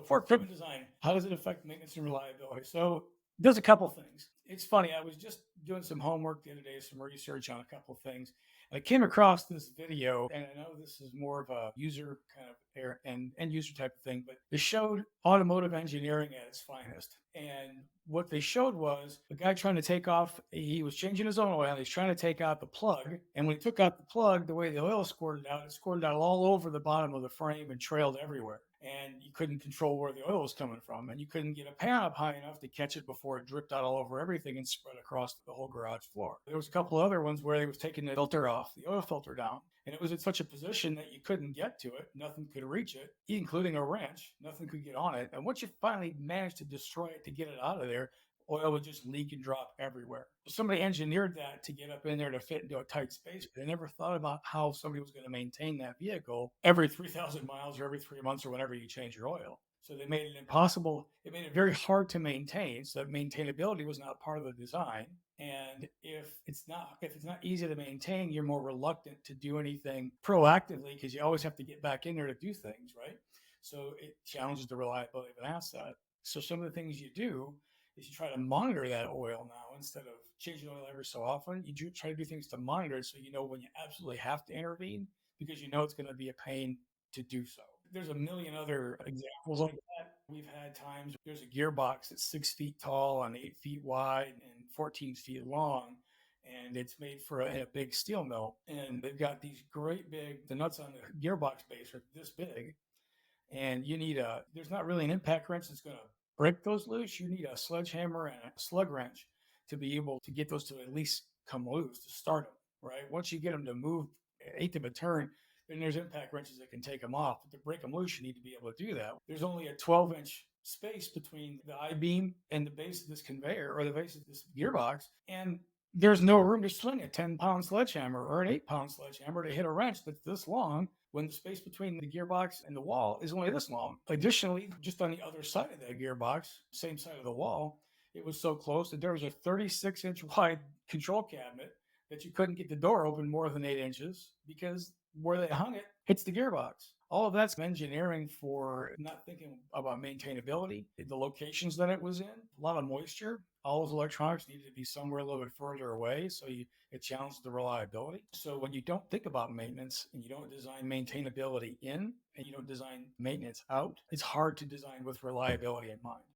for equipment design, how does it affect maintenance and reliability? So there's a couple things. It's funny. I was just doing some homework the other day, some research on a couple of things. I came across this video, and I know this is more of a user kind of and end user type of thing, but it showed automotive engineering at its finest. And what they showed was a guy trying to take off, he was changing his own oil. He's trying to take out the plug. And when he took out the plug, the way the oil squirted out, it squirted out all over the bottom of the frame and trailed everywhere. And you couldn't control where the oil was coming from. And you couldn't get a pan up high enough to catch it before it dripped out all over everything and spread across the whole garage floor. There was a couple other ones where he was taking the filter off, the oil filter down. And it was in such a position that you couldn't get to it. Nothing could reach it, including a wrench. Nothing could get on it. And once you finally managed to destroy it to get it out of there, oil would just leak and drop everywhere. So somebody engineered that to get up in there to fit into a tight space. But they never thought about how somebody was going to maintain that vehicle every 3,000 miles or every 3 months or whenever you change your oil. So they made it impossible. It made it very hard to maintain. So maintainability was not part of the design. And if it's not easy to maintain, you're more reluctant to do anything proactively because you always have to get back in there to do things, right? So it challenges the reliability of an asset. So some of the things you do is you try to monitor that oil now instead of changing oil every so often. You try to do things to monitor it so you know when you absolutely have to intervene because you know it's going to be a pain to do so. There's a million other examples like that. We've had times there's a gearbox that's 6 feet tall and 8 feet wide and 14 feet long. And it's made for a big steel mill. And they've got these great big, the nuts on the gearbox base are this big. And you need there's not really an impact wrench that's going to break those loose. You need a sledgehammer and a slug wrench to be able to get those to at least come loose to start them, right? Once you get them to move an eighth of a turn, then there's impact wrenches that can take them off. But to break them loose, you need to be able to do that. There's only a 12-inch space between the I-beam and the base of this conveyor or the base of this gearbox. And there's no room to swing a 10-pound sledgehammer or an 8-pound sledgehammer to hit a wrench that's this long when the space between the gearbox and the wall is only this long. Additionally, just on the other side of that gearbox, same side of the wall, it was so close that there was a 36-inch wide control cabinet that you couldn't get the door open more than 8 inches because where they hung it hits the gearbox. All of that's engineering for not thinking about maintainability, the locations that it was in, a lot of moisture. All those electronics needed to be somewhere a little bit further away, so it challenges the reliability. So when you don't think about maintenance and you don't design maintainability in and you don't design maintenance out, it's hard to design with reliability in mind.